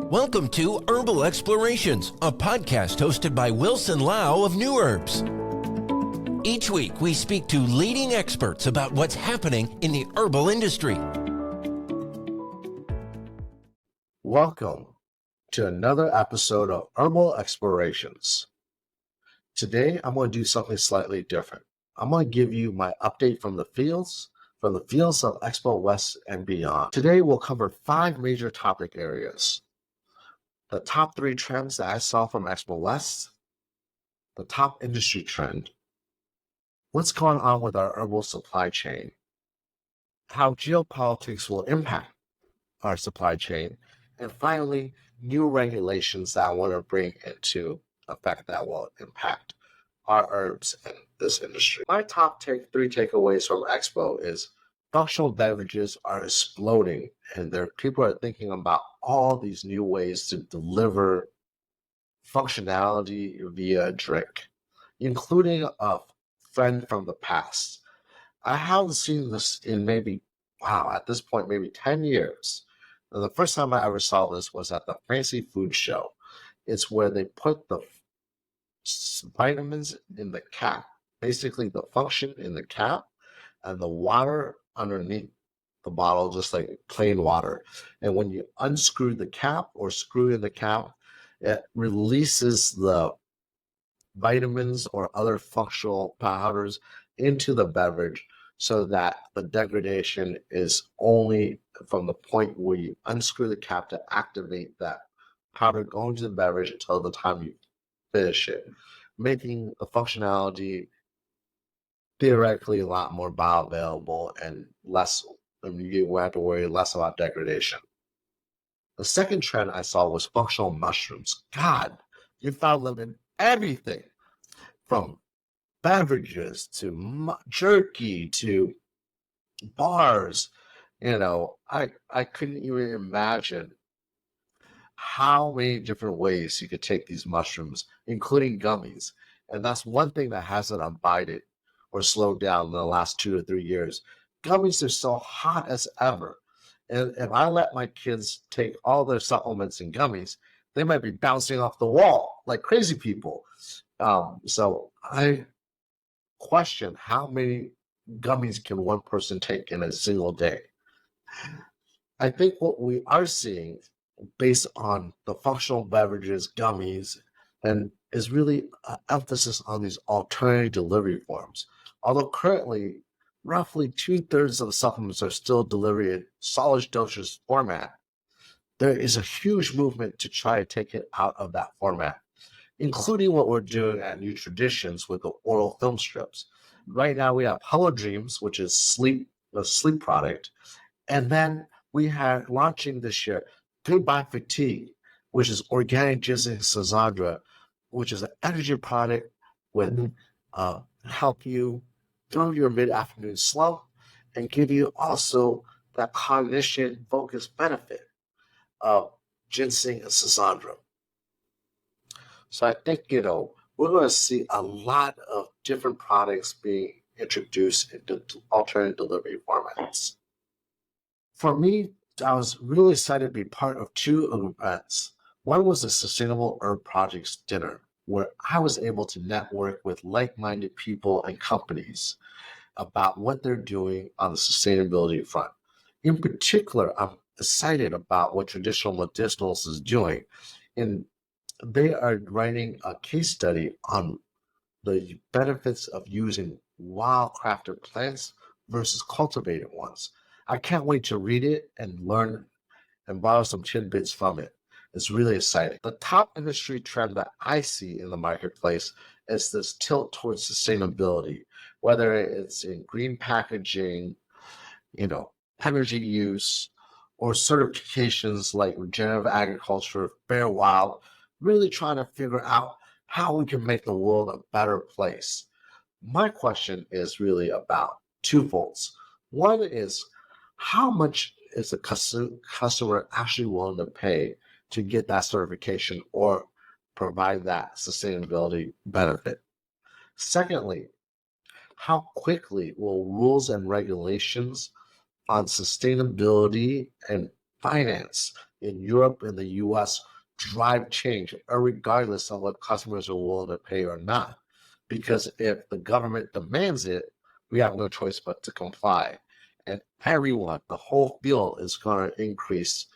Welcome to Herbal Explorations, a podcast hosted by Wilson Lau of Nuherbs. Each week, we speak to leading experts about what's happening in the herbal industry. Welcome to another episode of Herbal Explorations. Today, I'm going to do something slightly different. I'm going to give you my update from the fields of Expo West and beyond. Today, we'll cover 5 major topic areas. The top 3 trends that I saw from Expo West, the top industry trend, what's going on with our herbal supply chain, how geopolitics will impact our supply chain, and finally, new regulations that I want to bring into effect that will impact our herbs in this industry. My top 3 takeaways from Expo is functional beverages are exploding, and people are thinking about all these new ways to deliver functionality via a drink, including a friend from the past. I haven't seen this in at this point, maybe 10 years. And the first time I ever saw this was at the Fancy Food Show. It's where they put the vitamins in the cap, basically the function in the cap, and the water underneath the bottle, just like plain water. And when you unscrew the cap or screw in the cap, it releases the vitamins or other functional powders into the beverage so that the degradation is only from the point where you unscrew the cap to activate that powder going to the beverage until the time you finish it, making the functionality theoretically a lot more bioavailable and less, you have to worry less about degradation. The second trend I saw was functional mushrooms. God, you found them in everything from beverages to jerky to bars. I couldn't even imagine how many different ways you could take these mushrooms, including gummies. And that's one thing that hasn't abided or slowed down in the last 2 to 3 years. Gummies are so hot as ever. And if I let my kids take all their supplements and gummies, they might be bouncing off the wall like crazy people. So I question how many gummies can one person take in a single day. I think what we are seeing based on the functional beverages, gummies, and is really an emphasis on these alternative delivery forms. Although currently, roughly 2/3 of the supplements are still delivered in solid dosage format, there is a huge movement to try to take it out of that format, including what we're doing at New Traditions with the oral film strips. Right now, we have Hello Dreams, which is a sleep product, and then we have launching this year Goodbye Fatigue, which is organic ginseng sazandra, which is an energy product with help you through your mid-afternoon slump and give you also that cognition focus benefit of ginseng and sazandra. So I think, we're going to see a lot of different products being introduced into alternative delivery formats. For me, I was really excited to be part of 2 events. One was the Sustainable Herb Projects dinner, where I was able to network with like-minded people and companies about what they're doing on the sustainability front. In particular, I'm excited about what Traditional Medicinals is doing. And they are writing a case study on the benefits of using wild-crafted plants versus cultivated ones. I can't wait to read it and learn and borrow some tidbits from it. It's really exciting. The top industry trend that I see in the marketplace is this tilt towards sustainability, whether it's in green packaging, energy use, or certifications like regenerative agriculture, fair wild, really trying to figure out how we can make the world a better place. My question is really about twofolds. One is, how much is the customer actually willing to pay to get that certification or provide that sustainability benefit? Secondly, how quickly will rules and regulations on sustainability and finance in Europe and the US drive change, regardless of what customers are willing to pay or not. Because if the government demands it, we have no choice but to comply. And everyone, the whole field is going to increase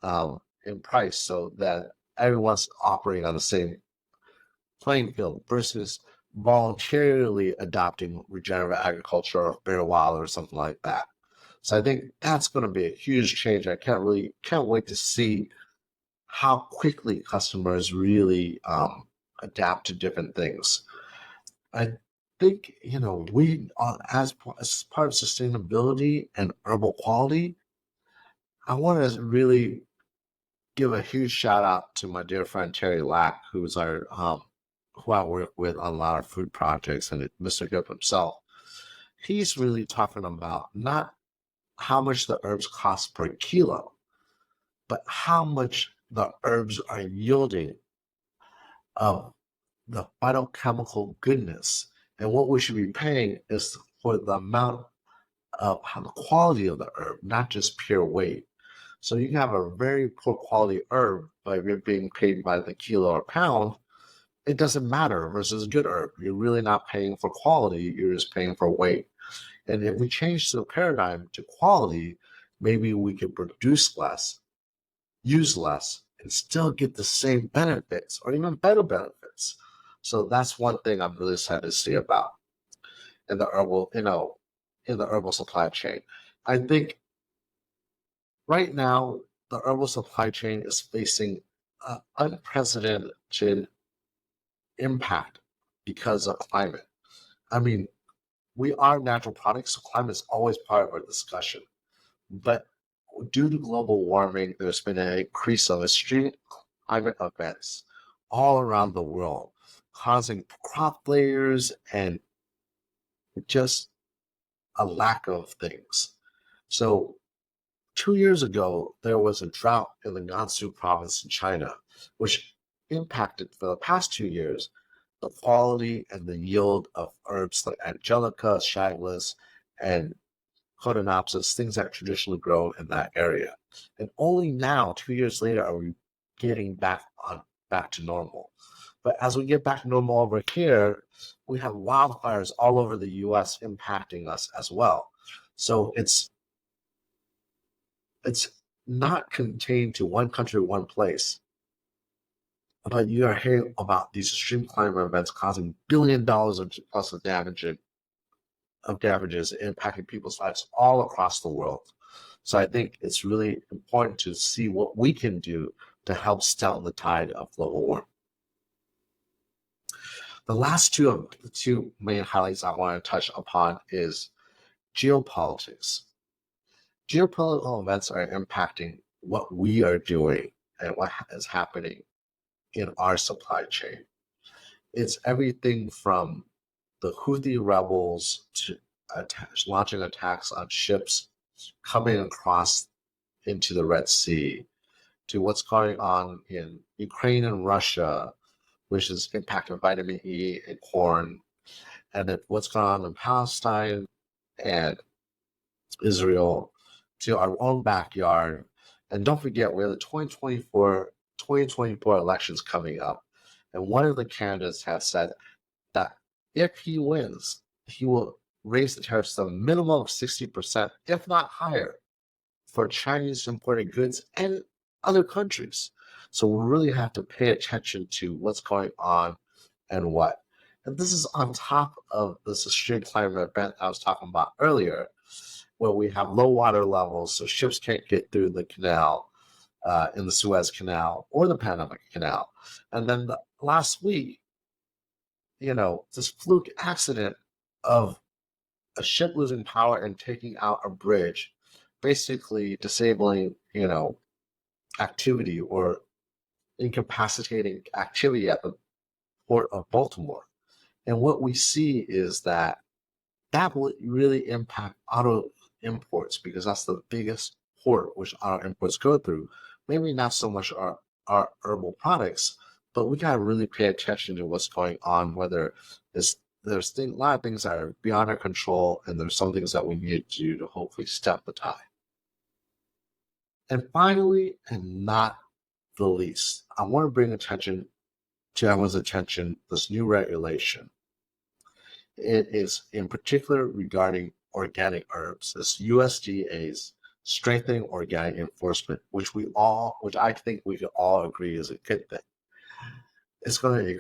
in price so that everyone's operating on the same playing field versus voluntarily adopting regenerative agriculture or bare wild or something like that. So I think that's going to be a huge change. I can't wait to see how quickly customers really adapt to different things. I think we as part of sustainability and herbal quality, I want to really give a huge shout out to my dear friend Terry Lack, who's our who I work with on a lot of food projects, and Mr. Good himself. He's really talking about not how much the herbs cost per kilo, but how much the herbs are yielding of the phytochemical goodness. And what we should be paying is for the amount of how the quality of the herb, not just pure weight. So you can have a very poor quality herb, but if you're being paid by the kilo or pound, it doesn't matter versus a good herb. You're really not paying for quality, you're just paying for weight. And if we change the paradigm to quality, maybe we can produce less, use less, and still get the same benefits or even better benefits. So that's one thing I'm really excited to see about in the herbal supply chain. I think right now the herbal supply chain is facing unprecedented impact because of climate. I mean, we are natural products, so climate is always part of our discussion. But due to global warming, there's been an increase of extreme climate events all around the world, causing crop failures and just a lack of things. So 2 years ago, there was a drought in the Gansu province in China, which impacted for the past 2 years the quality and the yield of herbs like angelica, shaglis, and Photopsis, things that traditionally grow in that area. And only now, 2 years later, are we getting back to normal. But as we get back to normal over here, we have wildfires all over the US impacting us as well. So it's not contained to one country, one place. But you are hearing about these extreme climate events causing $1 billion plus of damages impacting people's lives all across the world. So I think it's really important to see what we can do to help stem the tide of global warming. The last two main highlights I want to touch upon is geopolitics. Geopolitical events are impacting what we are doing and what is happening in our supply chain. It's everything from the Houthi rebels to launching attacks on ships coming across into the Red Sea, to what's going on in Ukraine and Russia, which is impacting vitamin E and corn, and then what's going on in Palestine and Israel, to our own backyard. And don't forget, we have the 2024 elections coming up. And one of the candidates has said that if he wins, he will raise the tariffs to a minimum of 60%, if not higher, for Chinese imported goods and other countries. So we really have to pay attention to what's going on and what. And this is on top of this extreme climate event I was talking about earlier, where we have low water levels, so ships can't get through the canal, in the Suez Canal or the Panama Canal. And then last week, this fluke accident of a ship losing power and taking out a bridge, basically disabling, activity or incapacitating activity at the port of Baltimore. And what we see is that will really impact auto imports because that's the biggest port which auto imports go through. Maybe not so much our herbal products, but we got to really pay attention to what's going on, whether there's a lot of things that are beyond our control, and there's some things that we need to do to hopefully step the tide. And finally, and not the least, I want to bring attention to everyone's attention this new regulation. It is in particular regarding organic herbs. This USDA's strengthening organic enforcement, which I think we can all agree is a good thing. It's going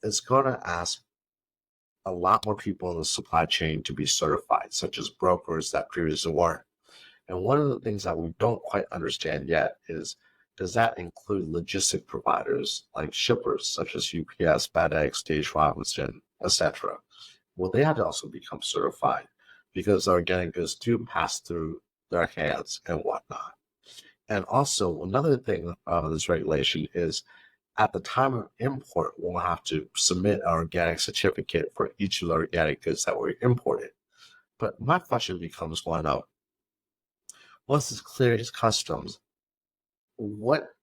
to ask a lot more people in the supply chain to be certified, such as brokers that previously weren't. And one of the things that we don't quite understand yet is, does that include logistic providers like shippers such as UPS, FedEx, Stage Robinson, etc.? Will they have to also become certified because organic goods do pass through their hands and whatnot? And also, another thing of this regulation is at the time of import, we'll have to submit an organic certificate for each of the organic goods that were imported. But my question becomes one of, once it's cleared as customs, what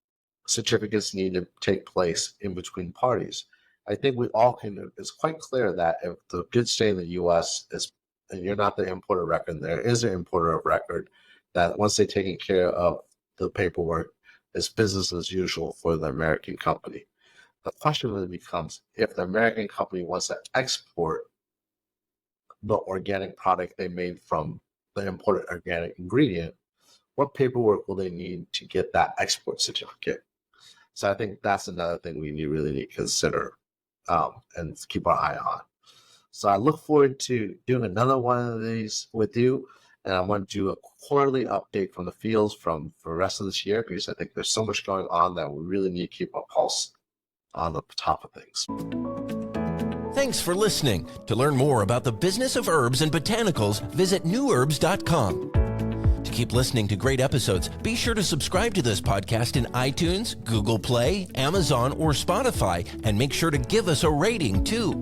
certificates need to take place in between parties? I think we all can, it's quite clear that if the goods stay in the US and you're not the importer of record, there is an importer of record, that once they've taken care of the paperwork, it's business as usual for the American company. The question really becomes, if the American company wants to export the organic product they made from the imported organic ingredient, what paperwork will they need to get that export certificate? So I think that's another thing we really need to consider and keep our eye on. So I look forward to doing another one of these with you. And I want to do a quarterly update from the fields for the rest of this year, because I think there's so much going on that we really need to keep our pulse on the top of things. Thanks for listening. To learn more about the business of herbs and botanicals, visit Nuherbs.com. To keep listening to great episodes, be sure to subscribe to this podcast in iTunes, Google Play, Amazon, or Spotify, and make sure to give us a rating too.